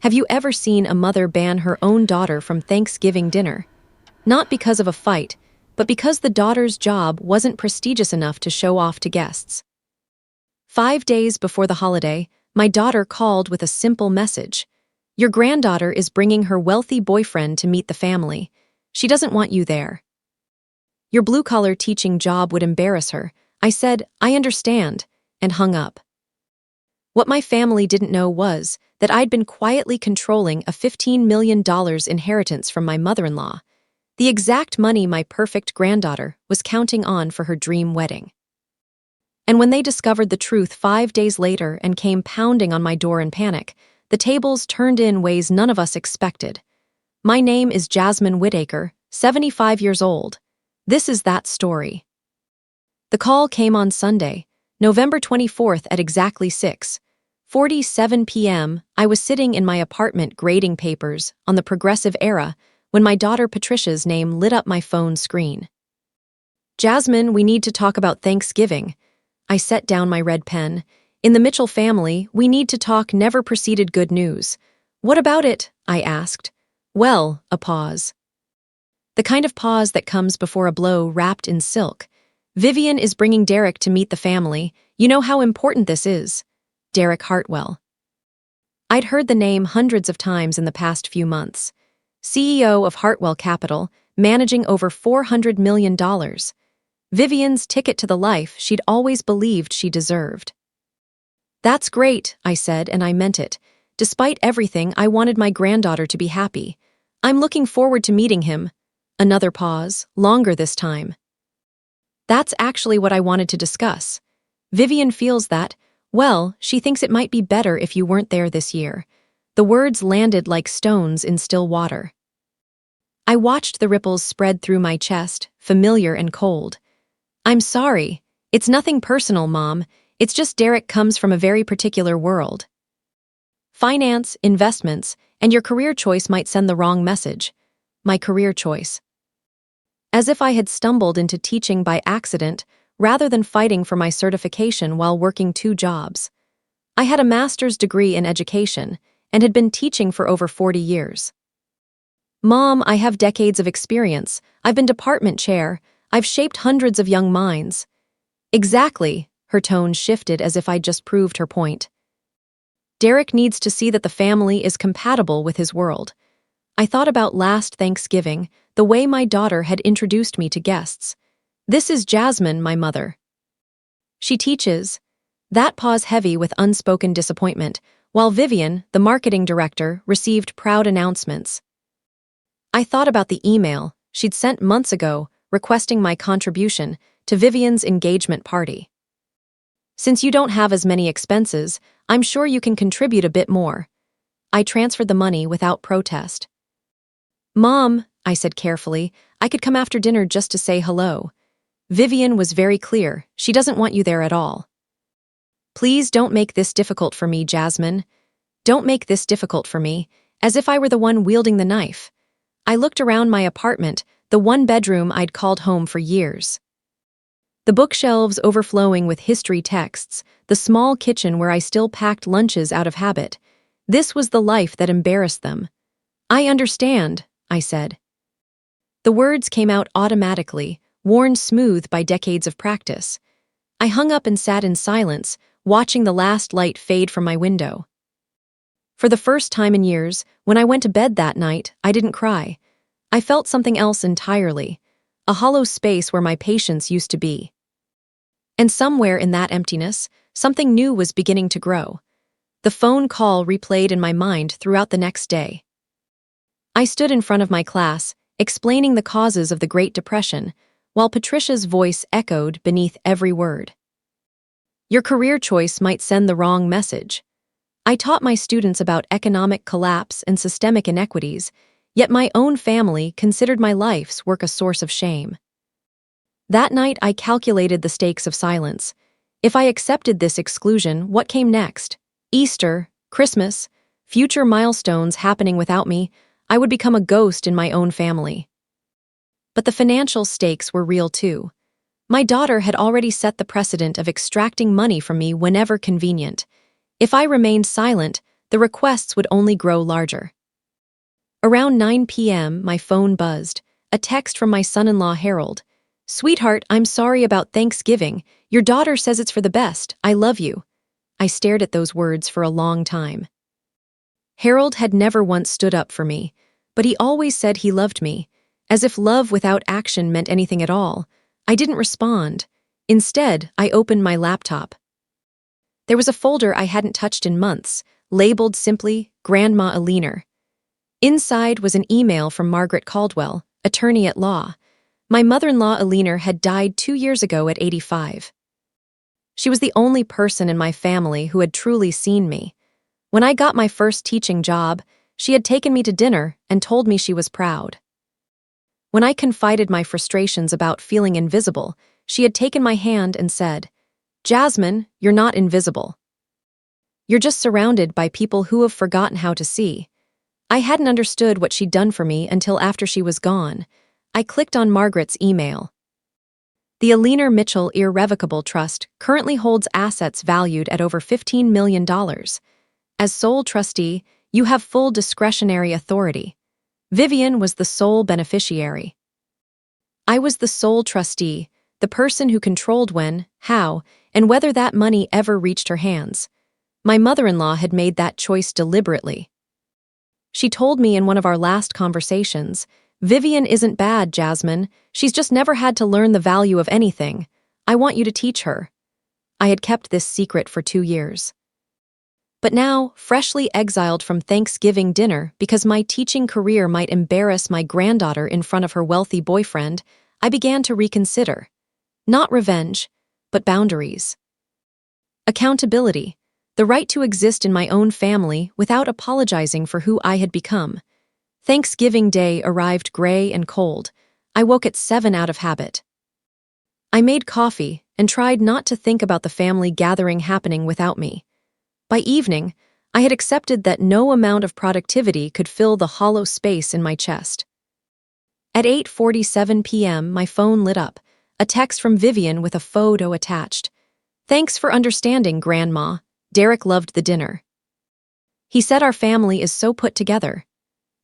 Have you ever seen a mother ban her own daughter from Thanksgiving dinner? Not because of a fight, but because the daughter's job wasn't prestigious enough to show off to guests. 5 days before the holiday, my daughter called with a simple message. Your granddaughter is bringing her wealthy boyfriend to meet the family. She doesn't want you there. Your blue-collar teaching job would embarrass her. I said, I understand, and hung up. What my family didn't know was that I'd been quietly controlling a $15 million inheritance from my mother-in-law, the exact money my perfect granddaughter was counting on for her dream wedding. And when they discovered the truth 5 days later and came pounding on my door in panic, the tables turned in ways none of us expected. My name is Jasmine Whittaker, 75 years old. This is that story. The call came on Sunday, November 24th at exactly 6:47 p.m. I was sitting in my apartment grading papers on the Progressive Era when my daughter Patricia's name lit up my phone screen. Jasmine, we need to talk about Thanksgiving. I set down my red pen. In the Mitchell family, we need to talk never preceded good news. What about it? I asked. Well, a pause. The kind of pause that comes before a blow wrapped in silk. Vivian is bringing Derek to meet the family. You know how important this is. Derek Hartwell. I'd heard the name hundreds of times in the past few months. CEO of Hartwell Capital, managing over $400 million. Vivian's ticket to the life she'd always believed she deserved. That's great, I said, and I meant it. Despite everything, I wanted my granddaughter to be happy. I'm looking forward to meeting him. Another pause, longer this time. That's actually what I wanted to discuss. Vivian feels that, well, she thinks it might be better if you weren't there this year. The words landed like stones in still water. I watched the ripples spread through my chest, familiar and cold. I'm sorry. It's nothing personal, Mom. It's just Derek comes from a very particular world. Finance, investments, and your career choice might send the wrong message. My career choice. As if I had stumbled into teaching by accident, rather than fighting for my certification while working 2 jobs. I had a master's degree in education and had been teaching for over 40 years. Mom, I have decades of experience. I've been department chair. I've shaped hundreds of young minds. Exactly, her tone shifted as if I'd just proved her point. Derek needs to see that the family is compatible with his world. I thought about last Thanksgiving, the way my daughter had introduced me to guests. This is Jasmine, my mother. She teaches. That pause heavy with unspoken disappointment, while Vivian, the marketing director, received proud announcements. I thought about the email she'd sent months ago requesting my contribution to Vivian's engagement party. Since you don't have as many expenses, I'm sure you can contribute a bit more. I transferred the money without protest. Mom, I said carefully, I could come after dinner just to say hello. Vivian was very clear, she doesn't want you there at all. Please don't make this difficult for me, Jasmine. Don't make this difficult for me, as if I were the one wielding the knife. I looked around my apartment, the one bedroom I'd called home for years. The bookshelves overflowing with history texts, the small kitchen where I still packed lunches out of habit. This was the life that embarrassed them. I understand, I said. The words came out automatically, worn smooth by decades of practice. I hung up and sat in silence, watching the last light fade from my window. For the first time in years, when I went to bed that night, I didn't cry. I felt something else entirely, a hollow space where my patience used to be. And somewhere in that emptiness, something new was beginning to grow. The phone call replayed in my mind throughout the next day. I stood in front of my class, explaining the causes of the Great Depression, while Patricia's voice echoed beneath every word. Your career choice might send the wrong message. I taught my students about economic collapse and systemic inequities, yet my own family considered my life's work a source of shame. That night I calculated the stakes of silence. If I accepted this exclusion, what came next? Easter, Christmas, future milestones happening without me, I would become a ghost in my own family. But the financial stakes were real too. My daughter had already set the precedent of extracting money from me whenever convenient. If I remained silent, the requests would only grow larger. Around 9 p.m., my phone buzzed. A text from my son-in-law Harold. "Sweetheart, I'm sorry about Thanksgiving. Your daughter says it's for the best. I love you." I stared at those words for a long time. Harold had never once stood up for me, but he always said he loved me, as if love without action meant anything at all. I didn't respond. Instead, I opened my laptop. There was a folder I hadn't touched in months, labeled simply Grandma Aliner. Inside was an email from Margaret Caldwell, attorney at law. My mother-in-law Aliner had died 2 years ago at 85. She was the only person in my family who had truly seen me. When I got my first teaching job, she had taken me to dinner and told me she was proud. When I confided my frustrations about feeling invisible, she had taken my hand and said, "Jasmine, you're not invisible. You're just surrounded by people who have forgotten how to see." I hadn't understood what she'd done for me until after she was gone. I clicked on Margaret's email. The Aliner Mitchell Irrevocable Trust currently holds assets valued at over $15 million. As sole trustee, you have full discretionary authority. Vivian was the sole beneficiary. I was the sole trustee, the person who controlled when, how, and whether that money ever reached her hands. My mother-in-law had made that choice deliberately. She told me in one of our last conversations, "Vivian isn't bad, Jasmine. She's just never had to learn the value of anything. I want you to teach her." I had kept this secret for 2 years. But now, freshly exiled from Thanksgiving dinner because my teaching career might embarrass my granddaughter in front of her wealthy boyfriend, I began to reconsider. Not revenge, but boundaries. Accountability, the right to exist in my own family without apologizing for who I had become. Thanksgiving Day arrived gray and cold. I woke at 7 out of habit. I made coffee and tried not to think about the family gathering happening without me. By evening, I had accepted that no amount of productivity could fill the hollow space in my chest. At 8:47 p.m., my phone lit up, a text from Vivian with a photo attached. "Thanks for understanding, Grandma. Derek loved the dinner. He said our family is so put together."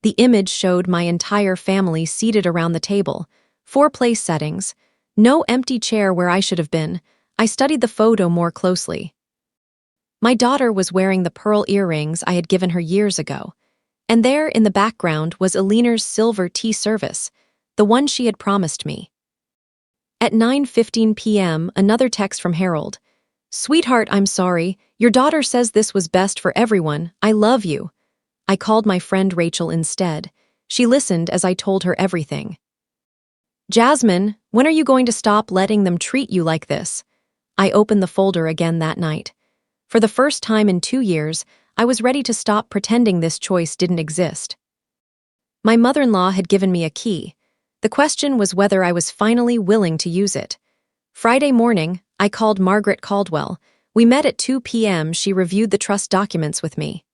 The image showed my entire family seated around the table, 4 place settings, no empty chair where I should have been. I studied the photo more closely. My daughter was wearing the pearl earrings I had given her years ago, and there in the background was Aliner's silver tea service, the one she had promised me. At 9:15 p.m., another text from Harold. "Sweetheart, I'm sorry. Your daughter says this was best for everyone. I love you." I called my friend Rachel instead. She listened as I told her everything. "Jasmine, when are you going to stop letting them treat you like this?" I opened the folder again that night. For the first time in 2 years, I was ready to stop pretending this choice didn't exist. My mother-in-law had given me a key. The question was whether I was finally willing to use it. Friday morning, I called Margaret Caldwell. We met at 2 p.m. She reviewed the trust documents with me.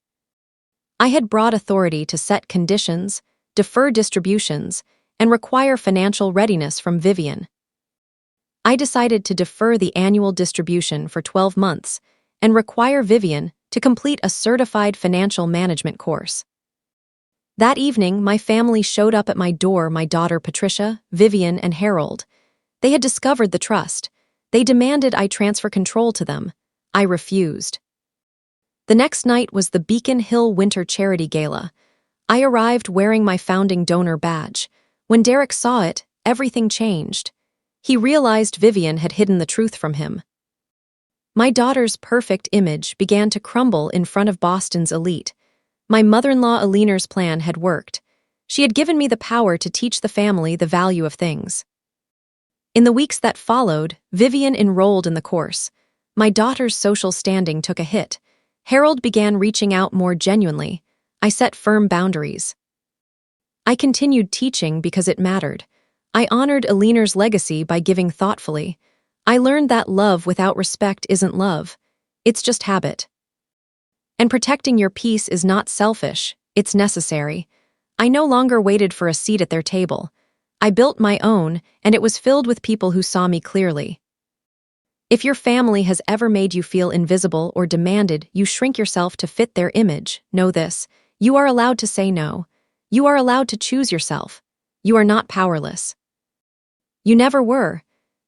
I had broad authority to set conditions, defer distributions, and require financial readiness from Vivian. I decided to defer the annual distribution for 12 months and require Vivian to complete a certified financial management course. That evening, my family showed up at my door, my daughter Patricia, Vivian, and Harold. They had discovered the trust. They demanded I transfer control to them. I refused. The next night was the Beacon Hill Winter Charity Gala. I arrived wearing my founding donor badge. When Derek saw it, everything changed. He realized Vivian had hidden the truth from him. My daughter's perfect image began to crumble in front of Boston's elite. My mother-in-law Aliner's plan had worked. She had given me the power to teach the family the value of things. In the weeks that followed, Vivian enrolled in the course. My daughter's social standing took a hit. Harold began reaching out more genuinely. I set firm boundaries. I continued teaching because it mattered. I honored Aliner's legacy by giving thoughtfully. I learned that love without respect isn't love. It's just habit. And protecting your peace is not selfish, it's necessary. I no longer waited for a seat at their table. I built my own, and it was filled with people who saw me clearly. If your family has ever made you feel invisible or demanded you shrink yourself to fit their image, know this: you are allowed to say no. You are allowed to choose yourself. You are not powerless. You never were.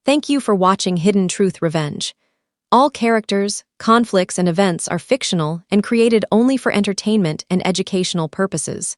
Thank you for watching Hidden Truth Revenge. All characters, conflicts, and events are fictional and created only for entertainment and educational purposes.